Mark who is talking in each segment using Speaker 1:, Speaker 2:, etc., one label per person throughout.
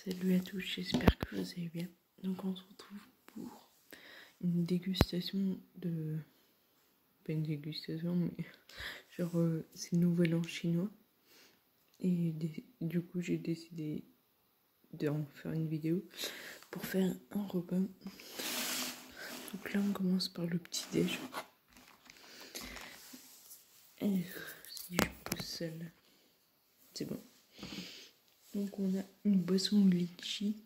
Speaker 1: Salut à tous, j'espère que vous allez bien. Donc on se retrouve pour une dégustation de... Pas une dégustation, mais genre c'est nouvel an chinois. Et du coup j'ai décidé d'en faire une vidéo pour faire un repas. Donc là on commence par le petit déj. Et si je pose ça là, c'est bon. Donc on a une boisson litchi.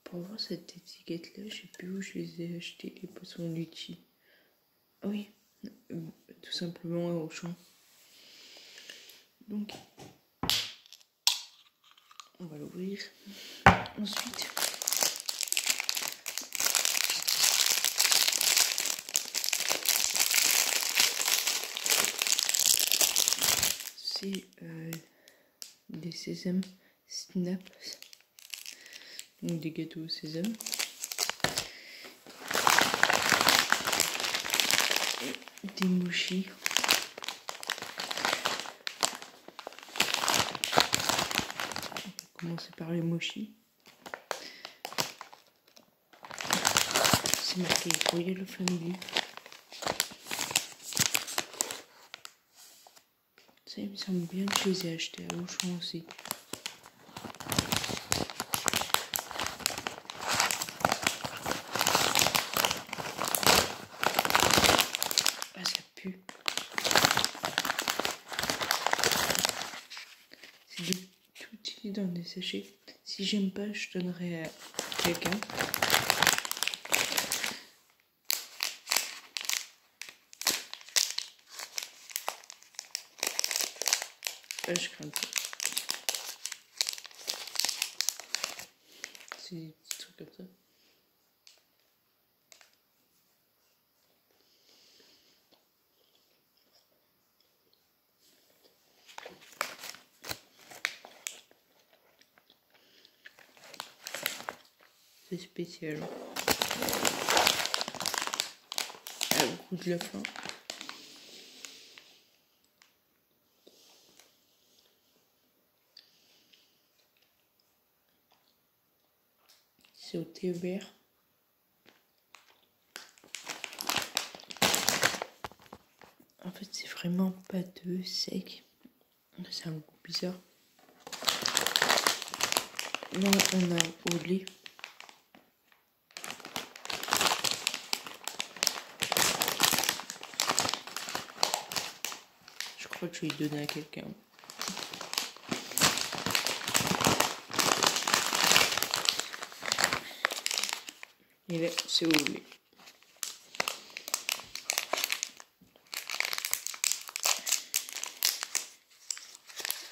Speaker 1: Pour voir cette étiquette là, je sais plus où je les ai achetées, les boissons litchi. Ah oui, tout simplement au champ. Donc on va l'ouvrir. Ensuite c'est des sésames snaps, donc des gâteaux au sésame. Et des mochis. On va commencer par les mochis. C'est marqué Royal Family. Ça, il me semble bien que je les ai achetés à Auchan aussi. Ah, ça pue. C'est tout petit dans des sachets. Si j'aime pas, je donnerai à quelqu'un. Ah, je crains pas. C'est des petits trucs comme ça. C'est spécial. Ah, au goût de la fin. C'est au thé vert. En fait, c'est vraiment pâteux, sec. C'est un goût bizarre. Là, on a au lait. Je crois que je vais y donner à quelqu'un. Et là, c'est au lait.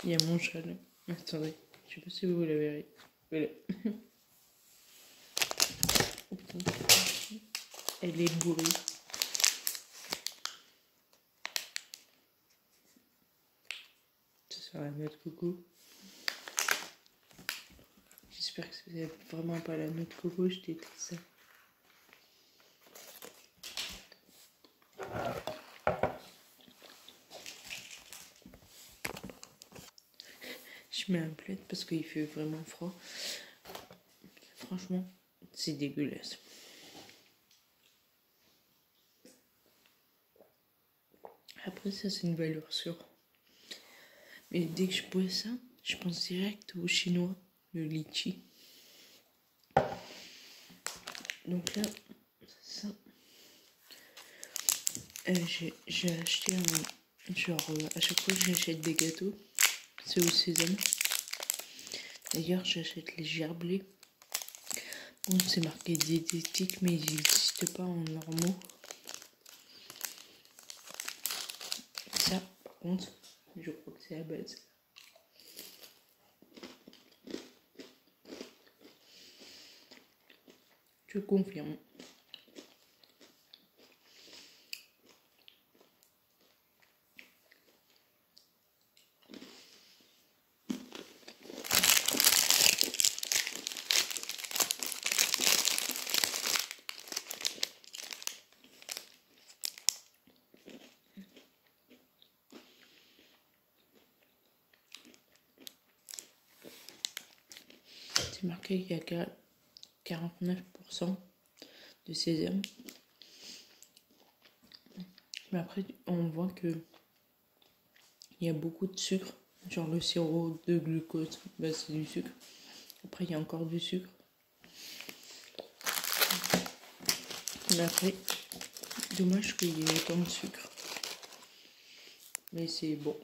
Speaker 1: Il y a mon chat là. Attendez, je sais pas si vous la verrez. Voilà. Elle est bourrée. Ça sert à la noix de coco. J'espère que c'est vraiment pas la noix de coco, je déteste ça. Je mets un plaid parce qu'il fait vraiment froid. Franchement, c'est dégueulasse. Après ça, c'est une valeur sûre. Mais dès que je bois ça, je pense direct au chinois, le litchi. Donc là, ça, j'ai acheté un... Genre, à chaque fois que j'achète des gâteaux, c'est au sésame. D'ailleurs, j'achète les gerblés. Bon, c'est marqué diététique, mais ils n'existent pas en normaux. Ça, par contre, je crois que c'est la base. Je confirme. c'est marqué qu'il y a 49% de sésame. Mais après, on voit que il y a beaucoup de sucre. Genre le sirop de glucose, bah, c'est du sucre. Après, il y a encore du sucre. Mais après, dommage qu'il y ait autant de sucre. Mais c'est bon.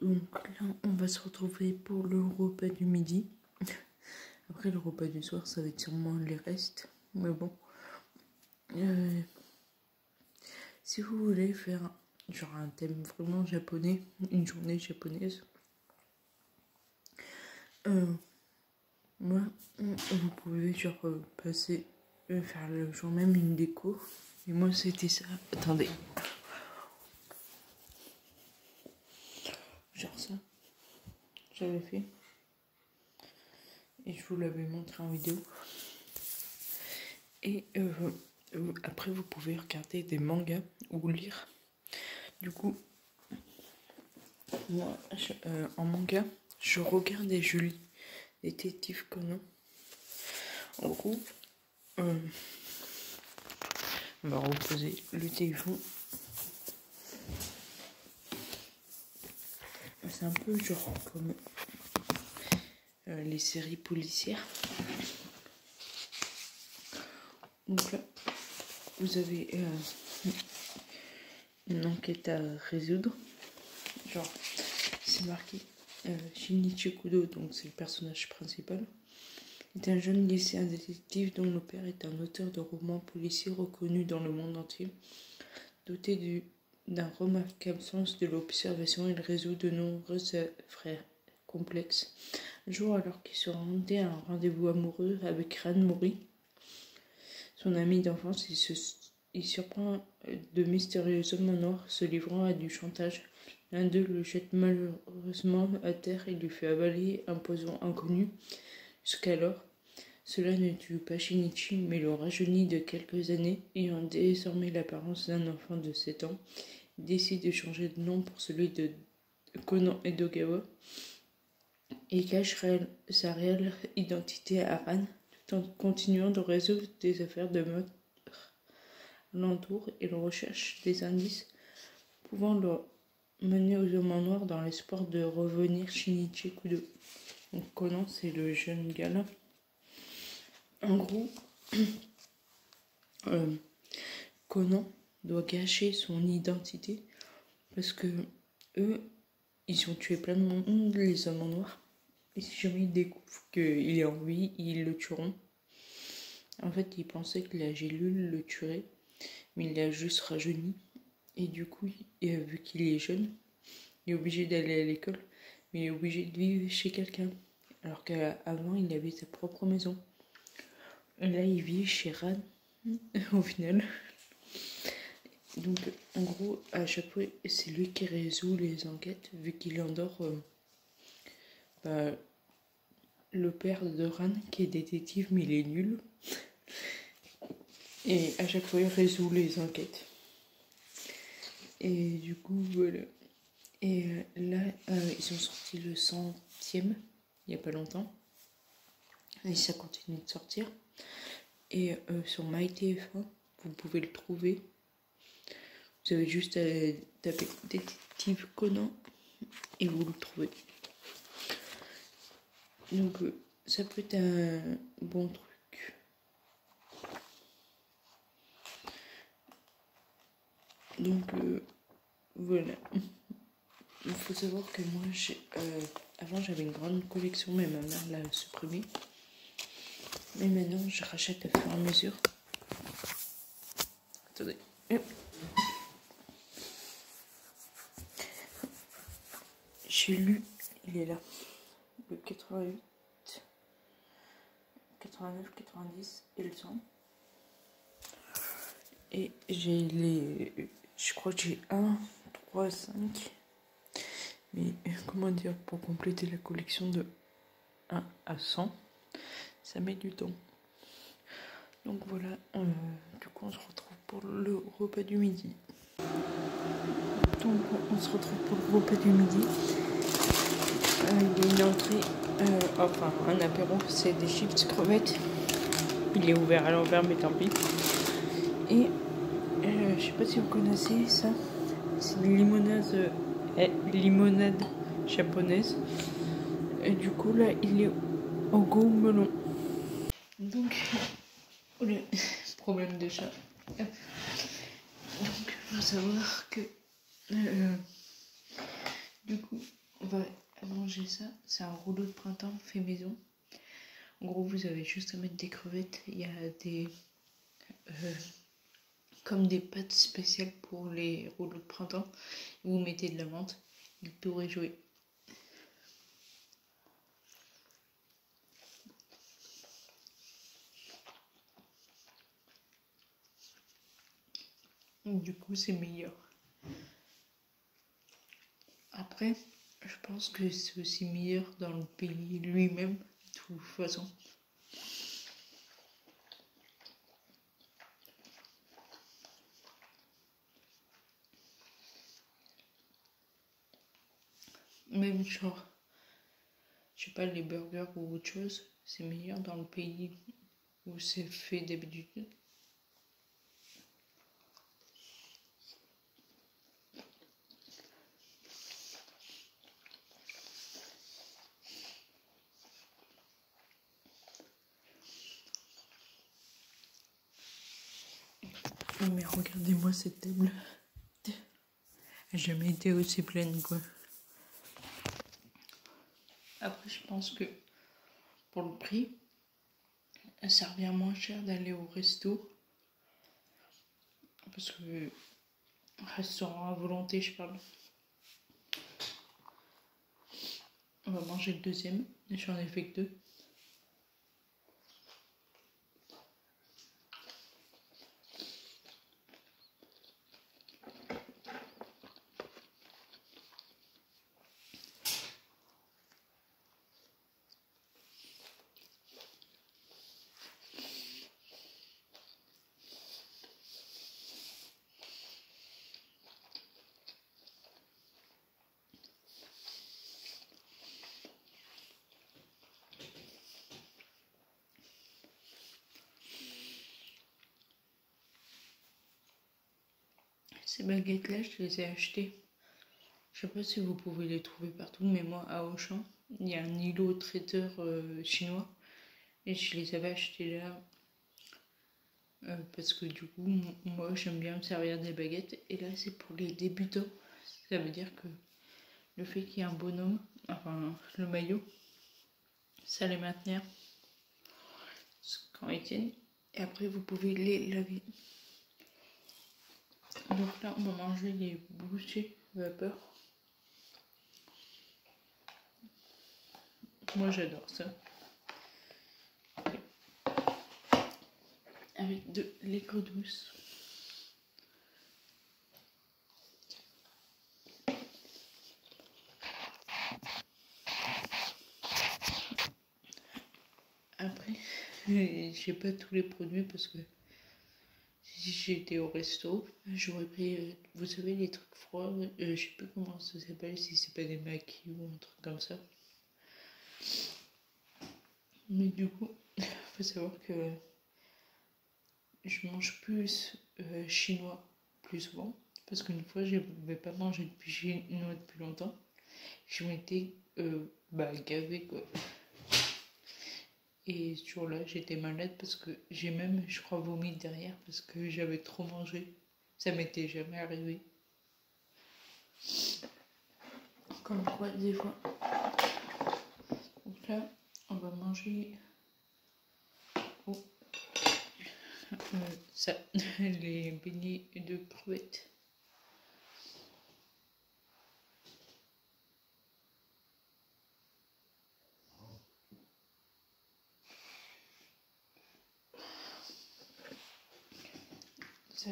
Speaker 1: Donc là, on va se retrouver pour le repas du midi. Après, le repas du soir, ça va être sûrement les restes. Mais bon. Si vous voulez faire genre un thème vraiment japonais, une journée japonaise, moi, vous pouvez genre passer, faire le jour même une déco. Et moi, c'était ça. Attendez. Genre ça. J'avais fait. Et je vous l'avais montré en vidéo. Et après, vous pouvez regarder des mangas ou lire. Du coup, moi, en manga, je regarde et je lis Détective Conan. En gros, on va reposer le téléphone. C'est un peu genre comme les séries policières. Donc là, vous avez une enquête à résoudre. Genre, c'est marqué Shinichi Kudo, donc c'est le personnage principal, est un jeune lycéen détective dont le père est un auteur de romans policiers reconnu dans le monde entier. Doté d'un remarquable sens de l'observation, il résout de nombreuses affaires complexes. Un jour, alors qu'il se rendait à un rendez-vous amoureux avec Ran Mori, son ami d'enfance, il surprend de mystérieux hommes noirs se livrant à du chantage. L'un d'eux le jette malheureusement à terre et lui fait avaler un poison inconnu jusqu'alors. Cela ne tue pas Shinichi, mais le rajeunit de quelques années, ayant désormais l'apparence d'un enfant de 7 ans. Il décide de changer de nom pour celui de Conan Edogawa et cache sa réelle identité à Ran, tout en continuant de résoudre des affaires de meurtre alentour et le recherche des indices pouvant le mener aux hommes en noir dans l'espoir de revenir Shinichi Kudo. Donc Conan, c'est le jeune gars là. En gros, Conan doit cacher son identité parce que eux, ils ont tué plein de monde, les hommes en noir. Et si jamais ils découvrent qu'il est en vie, ils le tueront. En fait, ils pensaient que la gélule le tuerait, mais il l'a juste rajeuni. Et du coup, vu qu'il est jeune, il est obligé d'aller à l'école, mais il est obligé de vivre chez quelqu'un. Alors qu'avant, il avait sa propre maison. Et là, il vit chez Ran, au final. Donc, en gros, à chaque fois, c'est lui qui résout les enquêtes, vu qu'il endort le père de Ran, qui est détective, mais il est nul. Et à chaque fois, il résout les enquêtes. Et du coup, voilà. Et là, ils ont sorti le 100e, il n'y a pas longtemps. Et ça continue de sortir. Et sur MyTF1, vous pouvez le trouver. Vous avez juste à taper Détective Conan et vous le trouvez. Donc ça peut être un bon truc. Donc voilà. Il faut savoir que moi, avant j'avais une grande collection, mais ma mère l'a supprimée. Mais maintenant, je rachète à fur et à mesure. Attendez. J'ai lu, il est là, le 88, 89, 90 et le 100. Et je crois que j'ai 1, 3, 5. Mais comment dire, pour compléter la collection de 1 à 100, ça met du temps. Donc voilà, du coup on se retrouve pour le repas du midi. Donc on se retrouve pour le repas du midi. Il y a une entrée, enfin un apéro, c'est des chips crevettes. Il est ouvert à l'envers mais tant pis. Et je sais pas si vous connaissez ça, c'est une limonade japonaise. Et du coup là il est au goût melon. Donc problème de chat. Donc il faut savoir que du coup on va manger ça. C'est un rouleau de printemps fait maison. En gros vous avez juste à mettre des crevettes. Il y a des comme des pâtes spéciales pour les rouleaux de printemps. Vous mettez de la menthe, du tout réjoui. Du coup c'est meilleur. Après je pense que c'est aussi meilleur dans le pays lui-même de toute façon. Même genre, je sais pas, les burgers ou autre chose, c'est meilleur dans le pays où c'est fait d'habitude. Oh mais regardez-moi cette table. Elle n'a jamais été aussi pleine quoi. Après je pense que pour le prix, ça revient moins cher d'aller au resto. Parce que restaurant à volonté je parle. On va manger le deuxième, j'en ai fait que 2. Ces baguettes là je les ai achetées. Je sais pas si vous pouvez les trouver partout, mais moi à Auchan, il y a un îlot traiteur chinois. Et je les avais achetées là parce que du coup, moi j'aime bien me servir des baguettes. Et là, c'est pour les débutants. Ça veut dire que le fait qu'il y ait un bonhomme, enfin le maillot, ça les maintenir quand ils tiennent. Et après, vous pouvez les laver. Donc là, on va manger les bouchées vapeur. Moi, j'adore ça. Avec de l'éco douce. Après, j'ai pas tous les produits parce que si j'étais au resto, j'aurais pris, vous savez, les trucs froids, je sais plus comment ça s'appelle, si c'est pas des maquis ou un truc comme ça. Mais du coup, faut savoir que je mange plus chinois plus souvent. Parce qu'une fois, je n'avais pas mangé depuis chinois depuis longtemps. Je m'étais gavée quoi. Et ce jour-là, j'étais malade parce que j'ai même, je crois, vomi derrière parce que j'avais trop mangé. Ça m'était jamais arrivé. Comme quoi, des fois. Donc là, on va manger ça, les beignets de crevettes. Ça,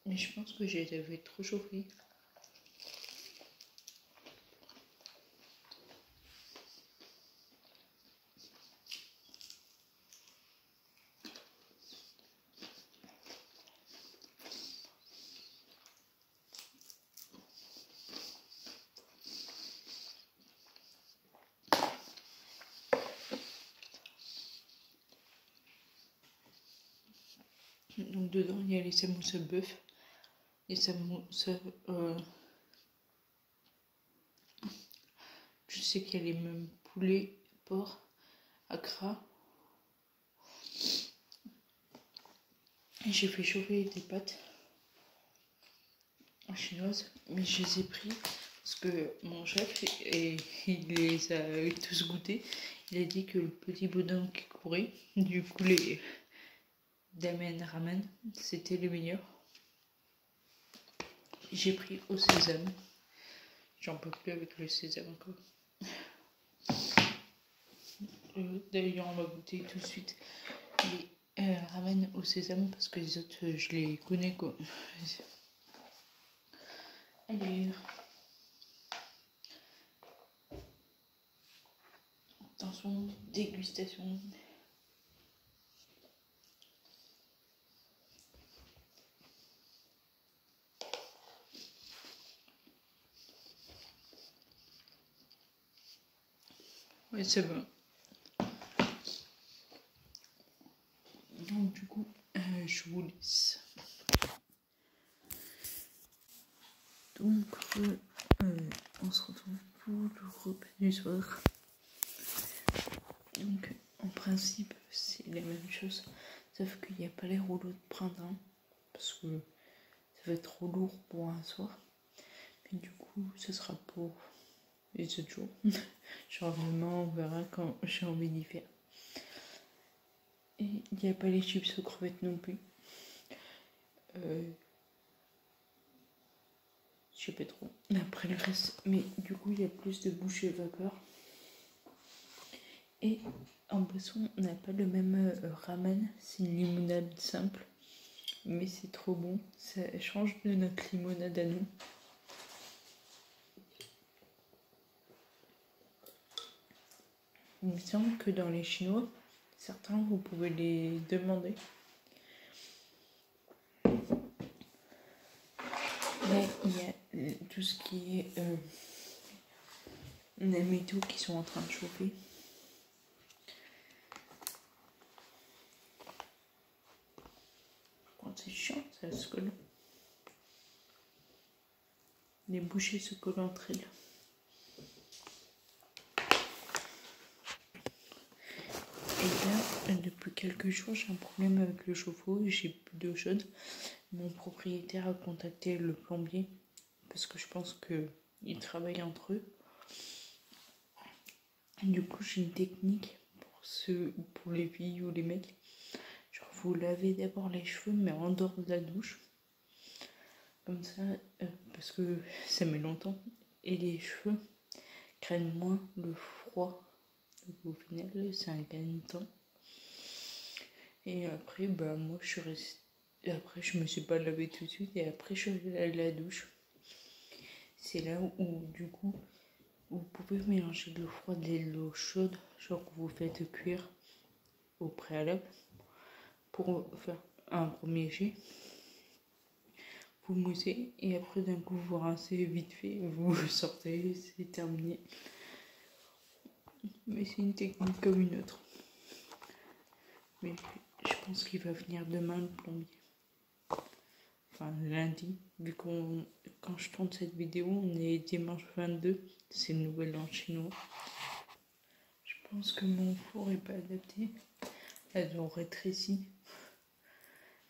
Speaker 1: mais je pense que j'ai trop chauffé. Donc dedans il y a les samoussas bœuf, les samoussas je sais qu'il y a les mêmes poulet, porc, accra. Et j'ai fait chauffer des pâtes chinoises, mais je les ai pris parce que mon chef, et il les a tous goûtés. Il a dit que le petit bonhomme qui courait, du coup les Damen Ramen, c'était les meilleurs. J'ai pris au sésame. J'en peux plus avec le sésame encore. D'ailleurs, on va goûter tout de suite les ramen au sésame parce que les autres, je les connais quoi. Allez. Attention, dégustation. Ouais, c'est bon. Donc du coup, je vous laisse. Donc, on se retrouve pour le repas du soir. Donc, en principe, c'est la même chose, sauf qu'il n'y a pas les rouleaux de printemps, parce que ça va être trop lourd pour un soir. Mais du coup, ce sera pour les autres jours. Genre vraiment, on verra quand j'ai envie d'y faire. Et il n'y a pas les chips aux crevettes non plus. Je sais pas trop. Après le reste, mais du coup, il y a plus de bouchées vapeur. Et en boisson, on n'a pas le même ramen, c'est une limonade simple. Mais c'est trop bon, ça change de notre limonade à nous. Il me semble que dans les chinois, certains vous pouvez les demander. Mais il y a tout ce qui est les métaux qui sont en train de chauffer. C'est chiant, ça se colle. Les bouchées se collent entre elles. Et là, depuis quelques jours, j'ai un problème avec le chauffe-eau. J'ai plus d'eau chaude. Mon propriétaire a contacté le plombier parce que je pense qu'ils travaillent entre eux. Et du coup, j'ai une technique pour les filles ou les mecs. Genre, vous lavez d'abord les cheveux, mais en dehors de la douche. Comme ça, parce que ça met longtemps. Et les cheveux craignent moins le froid. Donc, au final, c'est un gain de temps. Et après, bah, moi, je suis restée. Après, je me suis pas lavée tout de suite. Et après, je suis allée à la douche. C'est là où, du coup, vous pouvez mélanger l'eau froide et l'eau chaude. Genre que vous faites cuire au préalable. Pour faire un premier jet. Vous moussez. Et après, d'un coup, vous rincez vite fait. Vous sortez. C'est terminé. Mais c'est une technique comme une autre. Mais je pense qu'il va venir demain le plombier. Enfin lundi, vu quand je tourne cette vidéo, on est dimanche 22, c'est le nouvel an chinois. Je pense que mon four est pas adapté. Elles ont rétréci.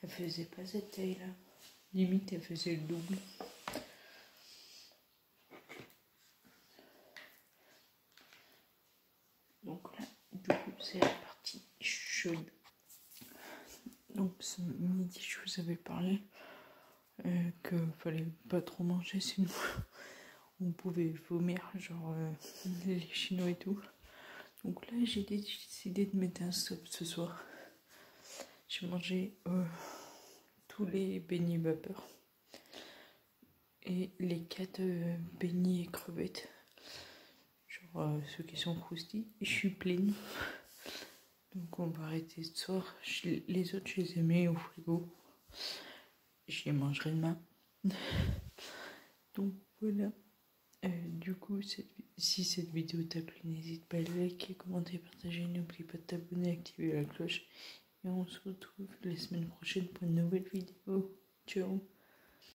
Speaker 1: Elle faisait pas cette taille-là. Limite, elle faisait le double. Donc là, du coup, c'est la partie chaude. Donc ce midi, je vous avais parlé que fallait pas trop manger, sinon on pouvait vomir, genre les Chinois et tout. Donc là, j'ai décidé de mettre un stop ce soir. J'ai mangé tous les beignets vapeur et les 4 beignets et crevettes, genre ceux qui sont croustillés. Je suis pleine, donc on va arrêter ce soir. Les autres, je les ai mis au frigo. Je les mangerai demain. Donc voilà. Du coup, si cette vidéo t'a plu, n'hésite pas à liker, commenter, partager. N'oublie pas de t'abonner, activer la cloche. Et on se retrouve la semaine prochaine pour une nouvelle vidéo. Ciao.